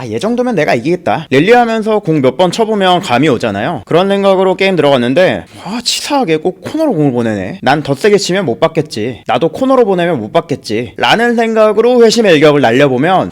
얘 정도면 내가 이기겠다. 랠리하면서 공 몇 번 쳐보면 감이 오잖아요. 그런 생각으로 게임 들어갔는데 치사하게 꼭 코너로 공을 보내네. 난 더 세게 치면 못 받겠지. 나도 코너로 보내면 못 받겠지 라는 생각으로 회심의 일격을 날려보면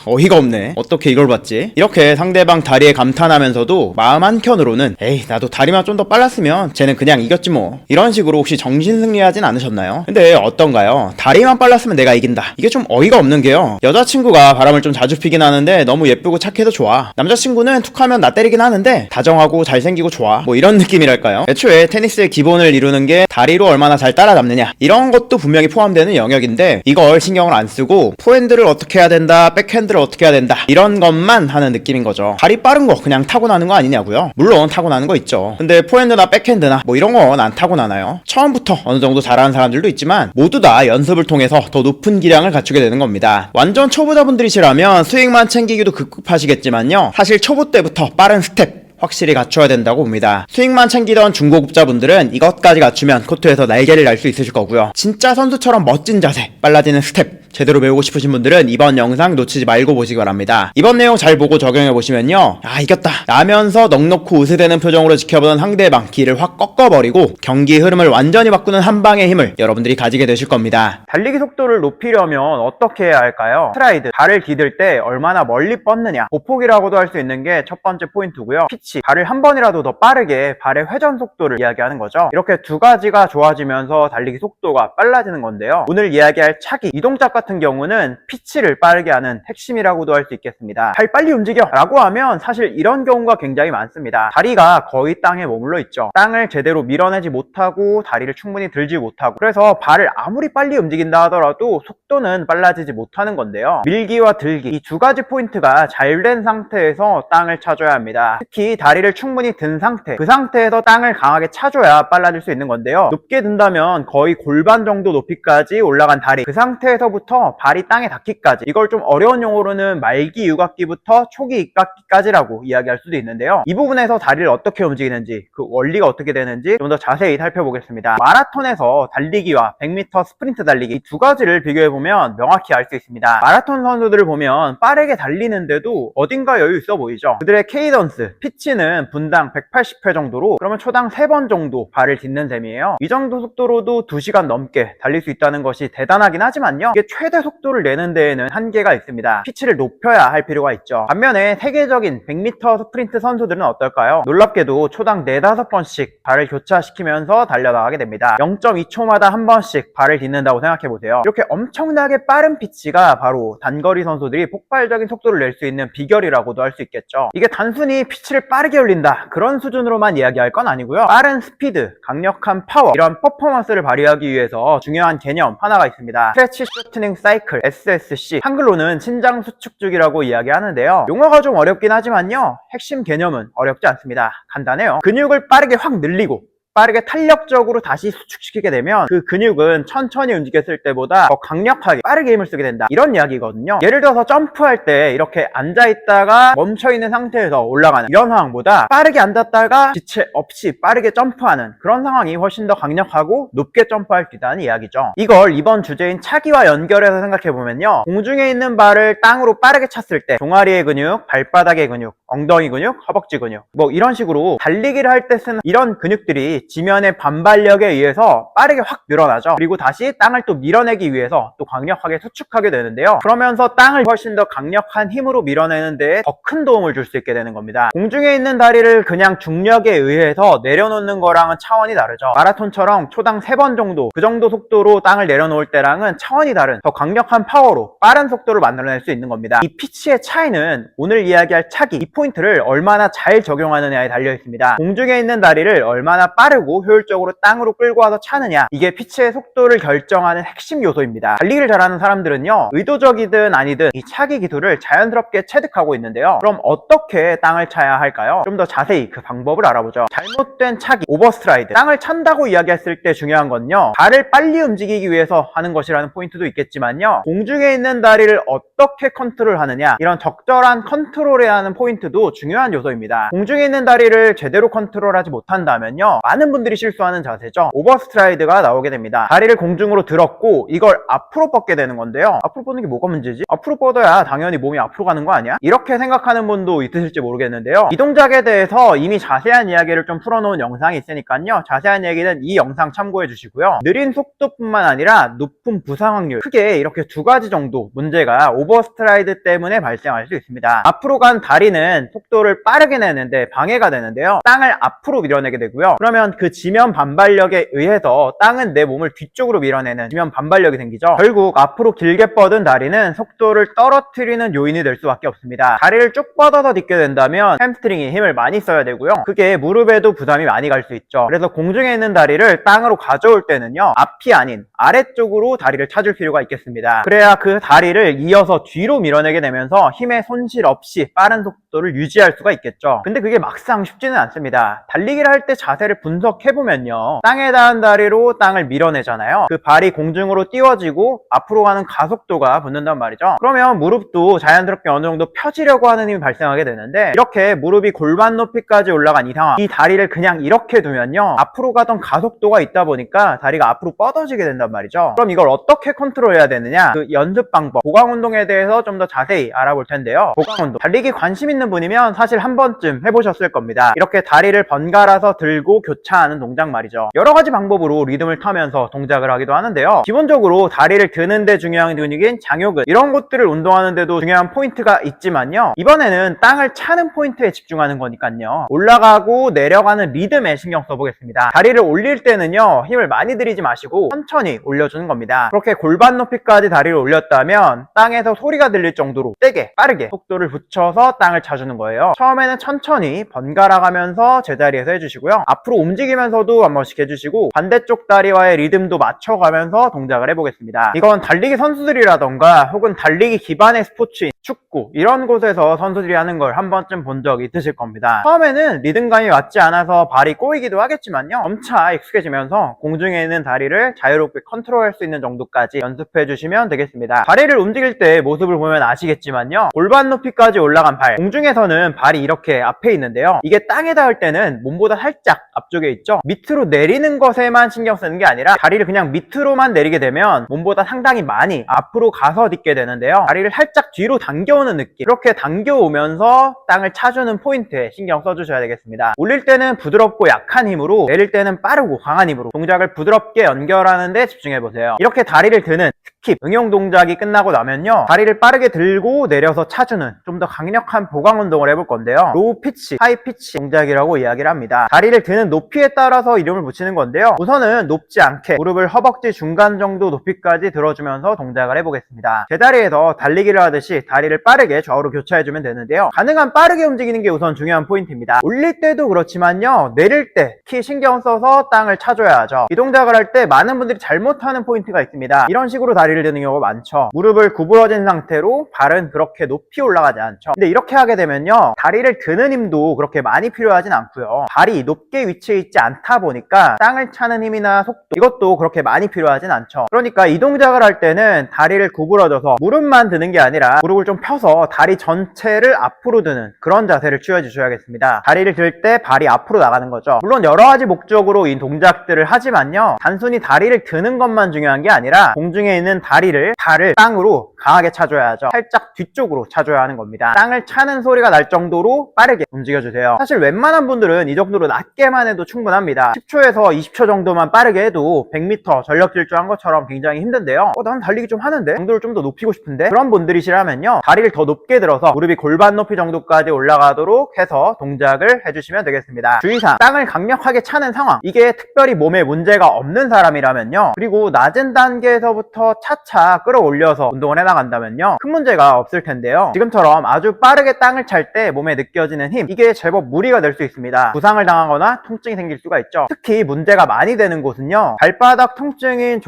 어이가 없네. 어떻게 이걸 받지? 이렇게 상대방 다리에 감탄하면서도 마음 한켠으로는 에이, 나도 다리만 좀 더 빨랐으면 쟤는 그냥 이겼지 뭐, 이런 식으로 혹시 정신승리하진 않으셨나요? 근데 어떤가요? 다리만 빨랐으면 내가 이긴다, 이게 좀 어이가 없는 게요, 여자친구가 바람을 좀 자주 피긴 하는데 너무 예쁘고 착해서 좋아. 남자친구는 툭하면 나 때리긴 하는데 다정하고 잘생기고 좋아, 뭐 이런 느낌이랄까요? 애초에 테니스의 기본을 이루는 게 다리로 얼마나 잘 따라잡느냐, 이런 것도 분명히 포함되는 영역인데 이걸 신경을 안 쓰고 포핸드를 어떻게 해야 된다, 백핸드를 어떻게 해야 된다, 이런 것만 하는 느낌인 거죠. 다리 빠른 거 그냥 타고나는 거 아니냐고요? 물론 타고나는 거 있죠. 근데 포핸드나 백핸드나 뭐 이런 건 안 타고나나요? 처음부터 어느 정도 잘하는 사람들도 있지만 모두 다 연습을 통해서 더 높은 기량을 갖추게 되는 겁니다. 완전 초보자분들이시라면 스윙만 챙기기도 급급하시겠지만요, 사실 초보 때부터 빠른 스텝 확실히 갖춰야 된다고 봅니다. 스윙만 챙기던 중고급자분들은 이것까지 갖추면 코트에서 날개를 날 수 있으실 거고요. 진짜 선수처럼 멋진 자세, 빨라지는 스텝 제대로 배우고 싶으신 분들은 이번 영상 놓치지 말고 보시기 바랍니다. 이번 내용 잘 보고 적용해보시면요, 이겼다 라면서 넉넉히 우세되는 표정으로 지켜보던 상대방 길을 확 꺾어버리고 경기 흐름을 완전히 바꾸는 한 방의 힘을 여러분들이 가지게 되실 겁니다. 달리기 속도를 높이려면 어떻게 해야 할까요? 스트라이드, 발을 디딜 때 얼마나 멀리 뻗느냐, 보폭이라고도 할 수 있는 게 첫 번째 포인트고요. 피치, 발을 한 번이라도 더 빠르게 발의 회전 속도를 이야기하는 거죠. 이렇게 두 가지가 좋아지면서 달리기 속도가 빨라지는 건데요, 오늘 이야기할 차기, 이 동작 같은 경우는 피치를 빠르게 하는 핵심이라고도 할 수 있겠습니다. 발 빨리 움직여 라고 하면 사실 이런 경우가 굉장히 많습니다. 다리가 거의 땅에 머물러 있죠. 땅을 제대로 밀어내지 못하고 다리를 충분히 들지 못하고, 그래서 발을 아무리 빨리 움직인다 하더라도 속도는 빨라지지 못하는 건데요, 밀기와 들기, 이 두 가지 포인트가 잘 된 상태에서 땅을 차줘야 합니다. 특히 다리를 충분히 든 상태, 그 상태에서 땅을 강하게 차줘야 빨라질 수 있는 건데요, 높게 든다면 거의 골반 정도 높이까지 올라간 다리, 그 상태에서부터 발이 땅에 닿기까지, 이걸 좀 어려운 용어로는 말기 육각기부터 초기 입각기까지라고 이야기할 수도 있는데요, 이 부분에서 다리를 어떻게 움직이는지, 그 원리가 어떻게 되는지 좀 더 자세히 살펴보겠습니다. 마라톤에서 달리기와 100m 스프린트 달리기, 이 두 가지를 비교해보면 명확히 알 수 있습니다. 마라톤 선수들을 보면 빠르게 달리는데도 어딘가 여유 있어 보이죠. 그들의 케이던스, 피치는 분당 180회 정도로, 그러면 초당 3번 정도 발을 딛는 셈이에요. 이 정도 속도로도 2시간 넘게 달릴 수 있다는 것이 대단하긴 하지만요, 이게 최대 속도를 내는 데에는 한계가 있습니다. 피치를 높여야 할 필요가 있죠. 반면에 세계적인 100m 스프린트 선수들은 어떨까요? 놀랍게도 초당 4-5번씩 발을 교차시키면서 달려나가게 됩니다. 0.2초마다 한 번씩 발을 딛는다고 생각해보세요. 이렇게 엄청나게 빠른 피치가 바로 단거리 선수들이 폭발적인 속도를 낼 수 있는 비결이라고도 할 수 있겠죠. 이게 단순히 피치를 빠르게 올린다, 그런 수준으로만 이야기할 건 아니고요, 빠른 스피드, 강력한 파워, 이런 퍼포먼스를 발휘하기 위해서 중요한 개념 하나가 있습니다. 스트레치 쇼트닝 사이클, SSC, 한글로는 신장 수축주기라고 이야기하는데요, 용어가 좀 어렵긴 하지만요, 핵심 개념은 어렵지 않습니다. 간단해요. 근육을 빠르게 확 늘리고 빠르게 탄력적으로 다시 수축시키게 되면 그 근육은 천천히 움직였을 때보다 더 강력하게 빠르게 힘을 쓰게 된다, 이런 이야기거든요. 예를 들어서 점프할 때 이렇게 앉아있다가 멈춰있는 상태에서 올라가는 이런 상황보다 빠르게 앉았다가 지체 없이 빠르게 점프하는 그런 상황이 훨씬 더 강력하고 높게 점프할 수 있다는 이야기죠. 이걸 이번 주제인 차기와 연결해서 생각해보면요, 공중에 있는 발을 땅으로 빠르게 찼을 때 종아리의 근육, 발바닥의 근육, 엉덩이 근육, 허벅지 근육, 뭐 이런 식으로 달리기를 할 때 쓰는 이런 근육들이 지면의 반발력에 의해서 빠르게 확 늘어나죠. 그리고 다시 땅을 또 밀어내기 위해서 또 강력하게 수축하게 되는데요, 그러면서 땅을 훨씬 더 강력한 힘으로 밀어내는 데에 더 큰 도움을 줄 수 있게 되는 겁니다. 공중에 있는 다리를 그냥 중력에 의해서 내려놓는 거랑은 차원이 다르죠. 마라톤처럼 초당 3번 정도, 그 정도 속도로 땅을 내려놓을 때랑은 차원이 다른 더 강력한 파워로 빠른 속도를 만들어낼 수 있는 겁니다. 이 피치의 차이는 오늘 이야기할 차기, 이 포인트를 얼마나 잘 적용하느냐에 달려 있습니다. 공중에 있는 다리를 얼마나 빠르고 효율적으로 땅으로 끌고 와서 차느냐, 이게 피치의 속도를 결정하는 핵심 요소입니다. 달리기를 잘하는 사람들은요, 의도적이든 아니든 이 차기 기술을 자연스럽게 체득하고 있는데요, 그럼 어떻게 땅을 차야 할까요? 좀 더 자세히 그 방법을 알아보죠. 잘못된 차기, 오버스트라이드, 땅을 찬다고 이야기했을 때 중요한 건요, 발을 빨리 움직이기 위해서 하는 것이라는 포인트도 있겠지만요, 공중에 있는 다리를 어떻게 컨트롤하느냐, 이런 적절한 컨트롤에 하는 포인트도 포인트도 중요한 요소입니다. 공중에 있는 다리를 제대로 컨트롤하지 못한다면요, 많은 분들이 실수하는 자세죠. 오버스트라이드가 나오게 됩니다. 다리를 공중으로 들었고 이걸 앞으로 뻗게 되는 건데요. 앞으로 뻗는 게 뭐가 문제지? 앞으로 뻗어야 당연히 몸이 앞으로 가는 거 아니야? 이렇게 생각하는 분도 있으실지 모르겠는데요. 이 동작에 대해서 이미 자세한 이야기를 좀 풀어놓은 영상이 있으니까요. 자세한 얘기는 이 영상 참고해 주시고요. 느린 속도뿐만 아니라 높은 부상 확률, 크게 이렇게 두 가지 정도 문제가 오버스트라이드 때문에 발생할 수 있습니다. 앞으로 간 다리는 속도를 빠르게 내는데 방해가 되는데요. 땅을 앞으로 밀어내게 되고요. 그러면 그 지면 반발력에 의해서 땅은 내 몸을 뒤쪽으로 밀어내는 지면 반발력이 생기죠. 결국 앞으로 길게 뻗은 다리는 속도를 떨어뜨리는 요인이 될 수밖에 없습니다. 다리를 쭉 뻗어서 딛게 된다면 햄스트링이 힘을 많이 써야 되고요. 그게 무릎에도 부담이 많이 갈 수 있죠. 그래서 공중에 있는 다리를 땅으로 가져올 때는요, 앞이 아닌 아래쪽으로 다리를 찾을 필요가 있겠습니다. 그래야 그 다리를 이어서 뒤로 밀어내게 되면서 힘의 손실 없이 빠른 속도를 유지할 수가 있겠죠. 근데 그게 막상 쉽지는 않습니다. 달리기를 할 때 자세를 분석해보면요, 땅에 닿은 다리로 땅을 밀어내잖아요. 그 발이 공중으로 띄워지고 앞으로 가는 가속도가 붙는단 말이죠. 그러면 무릎도 자연스럽게 어느 정도 펴지려고 하는 힘이 발생하게 되는데, 이렇게 무릎이 골반 높이까지 올라간 이 상황, 이 다리를 그냥 이렇게 두면요, 앞으로 가던 가속도가 있다 보니까 다리가 앞으로 뻗어지게 된단 말이죠. 그럼 이걸 어떻게 컨트롤해야 되느냐, 그 연습 방법, 보강 운동에 대해서 좀 더 자세히 알아볼 텐데요. 보강 운동, 달리기 관심 있는 분이면 사실 한 번쯤 해보셨을 겁니다. 이렇게 다리를 번갈아서 들고 교차하는 동작 말이죠. 여러 가지 방법으로 리듬을 타면서 동작을 하기도 하는데요. 기본적으로 다리를 드는 데 중요한 근육인 장요근, 이런 곳들을 운동하는 데도 중요한 포인트가 있지만요, 이번에는 땅을 차는 포인트에 집중하는 거니까요, 올라가고 내려가는 리듬에 신경 써보겠습니다. 다리를 올릴 때는요, 힘을 많이 들이지 마시고 천천히 올려주는 겁니다. 그렇게 골반 높이까지 다리를 올렸다면 땅에서 소리가 들릴 정도로 세게 빠르게 속도를 붙여서 땅을 차주는 거예요. 처음에는 천천히 번갈아 가면서 제자리에서 해주시고요, 앞으로 움직이면서도 한 번씩 해주시고 반대쪽 다리와의 리듬도 맞춰가면서 동작을 해보겠습니다. 이건 달리기 선수들이라던가 혹은 달리기 기반의 스포츠인 축구, 이런 곳에서 선수들이 하는 걸 한 번쯤 본 적 있으실 겁니다. 처음에는 리듬감이 맞지 않아서 발이 꼬이기도 하겠지만요, 점차 익숙해지면서 공중에 있는 다리를 자유롭게 컨트롤할 수 있는 정도까지 연습해 주시면 되겠습니다. 다리를 움직일 때 모습을 보면 아시겠지만요, 골반 높이까지 올라간 발, 공중에서는 발이 이렇게 앞에 있는데요, 이게 땅에 닿을 때는 몸보다 살짝 앞쪽에 있죠. 밑으로 내리는 것에만 신경 쓰는 게 아니라 다리를 그냥 밑으로만 내리게 되면 몸보다 상당히 많이 앞으로 가서 딛게 되는데요, 다리를 살짝 뒤로 당겨오는 느낌, 이렇게 당겨오면서 땅을 차주는 포인트에 신경 써주셔야 되겠습니다. 올릴 때는 부드럽고 약한 힘으로, 내릴 때는 빠르고 강한 힘으로 동작을 부드럽게 연결하는 데 집중해보세요. 이렇게 다리를 드는 스킵, 응용 동작이 끝나고 나면요, 다리를 빠르게 들고 내려서 차주는 좀 더 강력한 보강 운동을 해볼 건데요, 로우 피치, 하이 피치 동작이라고 이야기를 합니다. 다리를 드는 높이에 따라서 이름을 붙이는 건데요, 우선은 높지 않게 무릎을 허벅지 중간 정도 높이까지 들어주면서 동작을 해보겠습니다. 제자리에서 달리기를 하듯이 다리를 빠르게 좌우로 교차해주면 되는데요, 가능한 빠르게 움직이는 게 우선 중요한 포인트입니다. 올릴 때도 그렇지만요, 내릴 때 특히 신경 써서 땅을 차줘야 하죠. 이 동작을 할 때 많은 분들이 잘못하는 포인트가 있습니다. 이런 식으로 다리를 드는 경우가 많죠. 무릎을 구부러진 상태로 발은 그렇게 높이 올라가지 않죠. 근데 이렇게 하게 되면요, 다리를 드는 힘도 그렇게 많이 필요하진 않고요, 발이 높게 위치해 있지 않다 보니까 땅을 차는 힘이나 속도, 이것도 그렇게 많이 필요하진 않죠. 그러니까 이 동작을 할 때는 다리를 구부러져서 무릎만 드는 게 아니라 무릎을 좀 펴서 다리 전체를 앞으로 드는 그런 자세를 취해 주셔야겠습니다. 다리를 들 때 발이 앞으로 나가는 거죠. 물론 여러 가지 목적으로 이 동작들을 하지만요, 단순히 다리를 드는 것만 중요한 게 아니라 공중에 있는 다리를, 발을 땅으로 강하게 차줘야죠. 살짝 뒤쪽으로 차줘야 하는 겁니다. 땅을 차는 소리가 날 정도로 빠르게 움직여주세요. 사실 웬만한 분들은 이 정도로 낮게만 해도 충분합니다. 10초에서 20초 정도만 빠르게 해도 100m 전력 질주한 것처럼 굉장히 힘든데요, 난 달리기 좀 하는데 정도를 좀 더 높이고 싶은데, 그런 분들이시라면요, 다리를 더 높게 들어서 무릎이 골반 높이 정도까지 올라가도록 해서 동작을 해주시면 되겠습니다. 주의사항, 땅을 강력하게 차는 상황, 이게 특별히 몸에 문제가 없는 사람이라면요, 그리고 낮은 단계에서부터 차차 끌어올려서 운동을 해나간다면요, 큰 문제가 없을 텐데요, 지금처럼 아주 빠르게 땅을 찰 때 몸에 느껴지는 힘, 이게 제법 무리가 될 수 있습니다. 부상을 당하거나 통증이 생길 수가 있죠. 특히 문제가 많이 되는 곳은요, 발바닥 통증인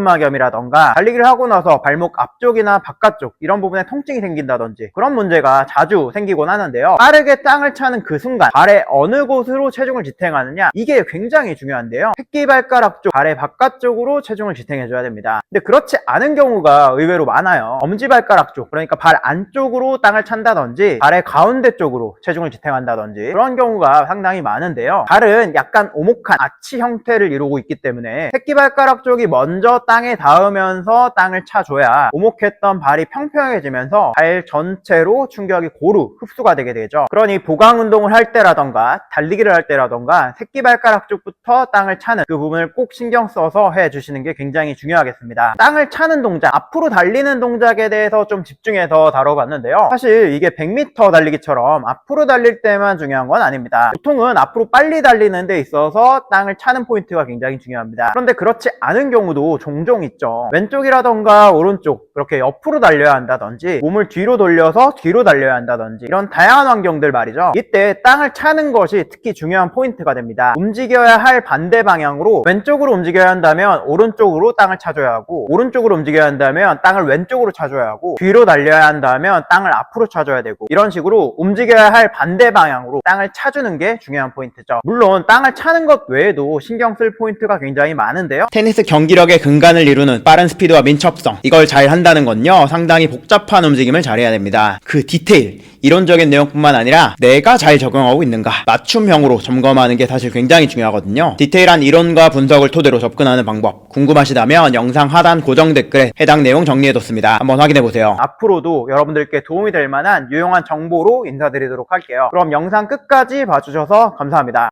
족저근막염이라던가 달리기를 하고 나서 발목 앞쪽이나 바깥쪽 이런 부분에 통증이 생긴다든지 그런 문제가 자주 생기곤 하는데요, 빠르게 땅을 차는 그 순간 발의 어느 곳으로 체중을 지탱하느냐, 이게 굉장히 중요한데요, 새끼발가락 쪽, 발의 바깥쪽으로 체중을 지탱해줘야 됩니다. 근데 그렇지 않은 경우가 의외로 많아요. 엄지발가락 쪽, 그러니까 발 안쪽으로 땅을 찬다든지 발의 가운데 쪽으로 체중을 지탱한다든지 그런 경우가 상당히 많은데요. 발은 약간 오목한 아치 형태를 이루고 있기 때문에 새끼발가락 쪽이 먼저 땅에 닿으면서 땅을 차줘야 오목했던 발이 평평해지면서 발 전체로 충격이 고루 흡수가 되게 되죠. 그러니 보강 운동을 할 때라던가 달리기를 할 때라던가 새끼발가락 쪽부터 땅을 차는 그 부분을 꼭 신경 써서 해주시는 게 굉장히 중요하겠습니다. 땅을 차는 동작, 앞으로 달리는 동작에 대해서 좀 집중해서 다뤄봤는데요. 사실 이게 100m 달리기처럼 앞으로 달릴 때만 중요한 건 아닙니다. 보통은 앞으로 빨리 달리는 데 있어서 땅을 차는 포인트가 굉장히 중요합니다. 그런데 그렇지 않은 경우도 종종 있죠. 왼쪽이라던가 오른쪽 그렇게 옆으로 달려야 한다든지 몸을 뒤로 돌려서 뒤로 달려야 한다든지 이런 다양한 환경들 말이죠. 이때 땅을 차는 것이 특히 중요한 포인트가 됩니다. 움직여야 할 반대 방향으로 왼쪽으로 움직여야 한다면 오른쪽으로 땅을 차줘야 하고, 오른쪽으로 움직여야 한다면 땅을 왼쪽으로 차줘야 하고, 뒤로 달려야 한다면 땅을 앞으로 차줘야 되고, 이런 식으로 움직여야 할 반대 방향으로 땅을 차주는 게 중요한 포인트죠. 물론 땅을 차는 것 외에도 신경 쓸 포인트가 굉장히 많은데요. 테니스 경기력의 근간을 이루는 빠른 스피드와 민첩성, 이걸 잘 한다는 건요 상당히 복잡한 움직임을 잘해야 됩니다. 그 디테일, 이론적인 내용뿐만 아니라 내가 잘 적용하고 있는가 맞춤형으로 점검하는 게 사실 굉장히 중요하거든요. 디테일한 이론과 분석을 토대로 접근하는 방법 궁금하시다면 영상 하단 고정 댓글에 해당 내용 정리해뒀습니다. 한번 확인해보세요. 앞으로도 여러분들께 도움이 될 만한 유용한 정보로 인사드리도록 할게요. 그럼 영상 끝까지 봐주셔서 감사합니다.